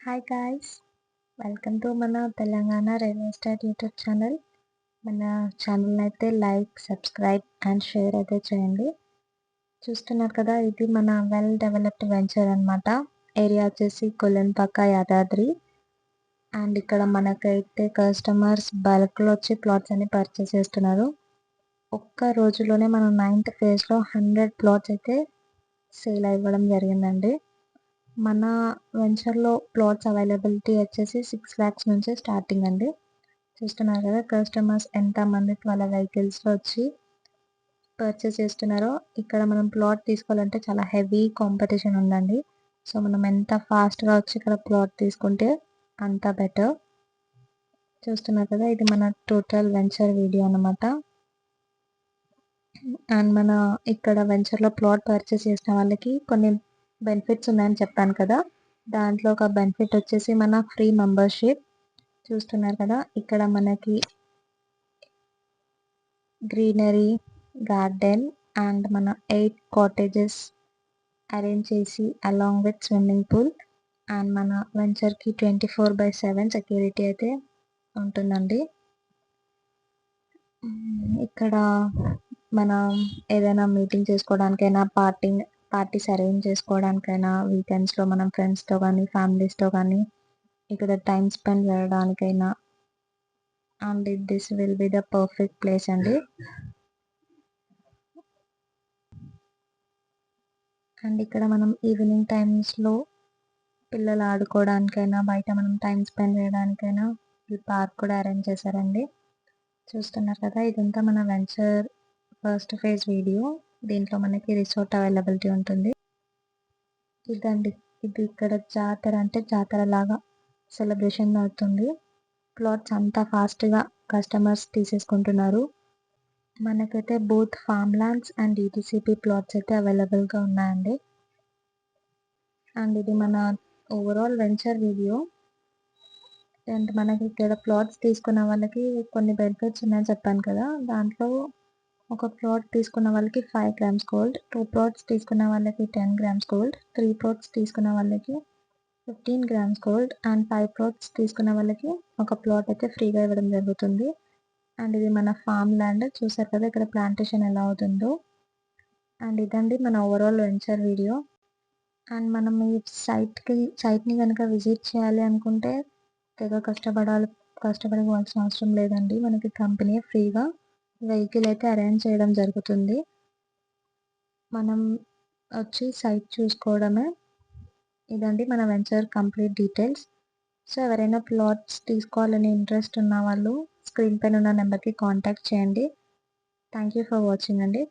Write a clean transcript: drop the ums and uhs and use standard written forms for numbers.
Hi guys! Welcome to మన Telangana real estate YouTube channel. మన channel అయితే లైక్, సబ్స్క్రైబ్ అండ్ షేర్ అయితే చేయండి. చూస్తున్నారు కదా, ఇది మన వెల్ డెవలప్డ్ వెంచర్ అనమాట. ఏరియా వచ్చేసి కొల్లెంపక్క, యాదాద్రి. అండ్ ఇక్కడ మనకైతే కస్టమర్స్ బల్క్లో వచ్చి ప్లాట్స్ అన్ని పర్చేస్ చేస్తున్నారు. ఒక్క రోజులోనే మనం 9th ఫేజ్లో 100 ప్లాట్స్ అయితే సేల్ అవ్వడం జరిగిందండి. మన వెంచర్లో ప్లాట్స్ అవైలబిలిటీ వచ్చేసి 6 lakhs నుంచే స్టార్టింగ్ అండి. చూస్తున్నారు కదా, కస్టమర్స్ ఎంతమంది వాళ్ళ వెహికల్స్లో వచ్చి పర్చేస్ చేస్తున్నారో. ఇక్కడ మనం ప్లాట్ తీసుకోవాలంటే చాలా హెవీ కాంపిటీషన్ ఉందండి. సో మనం ఎంత ఫాస్ట్గా వచ్చి ఇక్కడ ప్లాట్ తీసుకుంటే అంత బెటర్. చూస్తున్నారు కదా, ఇది మన టోటల్ వెంచర్ వీడియో అనమాట. అండ్ మన ఇక్కడ వెంచర్లో ప్లాట్ పర్చేస్ చేసిన వాళ్ళకి కొన్ని బెనిఫిట్స్ ఉన్నాయని చెప్పాను కదా. దాంట్లో ఒక బెనిఫిట్ వచ్చేసి మన ఫ్రీ మెంబర్షిప్. చూస్తున్నారు కదా, ఇక్కడ మనకి గ్రీనరీ, గార్డెన్ అండ్ మన 8 కాటేజెస్ అరేంజ్ చేసి along with swimming pool. And మన వెంచర్కి 24/7 సెక్యూరిటీ అయితే ఉంటుందండి. ఇక్కడ మనం ఏదైనా మీటింగ్ చేసుకోవడానికైనా, పార్టీస్ అరేంజ్ చేసుకోవడానికైనా, వీకెండ్స్లో మనం ఫ్రెండ్స్తో కానీ ఫ్యామిలీస్తో కానీ ఇక్కడ టైం స్పెండ్ చేయడానికైనా, and this will be the perfect place అండి. అండ్ ఇక్కడ మనం ఈవినింగ్ టైమ్స్లో పిల్లలు ఆడుకోవడానికైనా, బయట మనం టైం స్పెండ్ చేయడానికైనా ఈ పార్క్ కూడా అరేంజ్ చేశారండి. చూస్తున్నారు కదా, ఇదంతా మన వెంచర్ ఫస్ట్ ఫేజ్ వీడియో. దీంట్లో మనకి రిసార్ట్ అవైలబిలిటీ ఉంటుంది. ఇదండి, ఇది ఇక్కడ జాతర అంటే జాతర లాగా సెలబ్రేషన్ అవుతుంది. ప్లాట్స్ అంతా ఫాస్ట్గా కస్టమర్స్ తీసేసుకుంటున్నారు. మనకైతే both farm lands and DTCP plots అయితే అవైలబుల్గా ఉన్నాయండి. అండ్ ఇది మన ఓవరాల్ వెంచర్ వీడియో. అండ్ మనకి ఇక్కడ ప్లాట్స్ తీసుకున్న వాళ్ళకి కొన్ని బెనిఫిట్స్ ఉన్నాయని చెప్పాను కదా. దాంట్లో ఒక ప్లాట్ తీసుకున్న వాళ్ళకి 5 grams gold, 2 plots తీసుకున్న వాళ్ళకి 10 grams gold, 3 plots తీసుకున్న వాళ్ళకి 15 grams gold అండ్ 5 plots తీసుకున్న వాళ్ళకి ఒక ప్లాట్ అయితే ఫ్రీగా ఇవ్వడం జరుగుతుంది. అండ్ ఇది మన ఫామ్ ల్యాండ్. చూసారు కదా ఇక్కడ ప్లాంటేషన్ ఎలా అవుతుందో. అండ్ ఇదండి మన ఓవరాల్ వెంచర్ వీడియో. అండ్ మనం ఈ సైట్ని కనుక విజిట్ చేయాలి అనుకుంటే తెగ కష్టపడవలసిన అవసరం లేదండి. మనకి కంపెనీ ఫ్రీగా వెహికల్ అయితే అరేంజ్ చేయడం జరుగుతుంది. మనం వచ్చి సైట్ చూసుకోవడమే. ఇదండి మన వెంచర్ కంప్లీట్ డీటెయిల్స్. సో ఎవరైనా ప్లాట్స్ తీసుకోవాలని ఇంట్రెస్ట్ ఉన్న వాళ్ళు స్క్రీన్ పైన ఉన్న నెంబర్కి కాంటాక్ట్ చేయండి. థ్యాంక్ యూ ఫర్ వాచింగ్ అండి.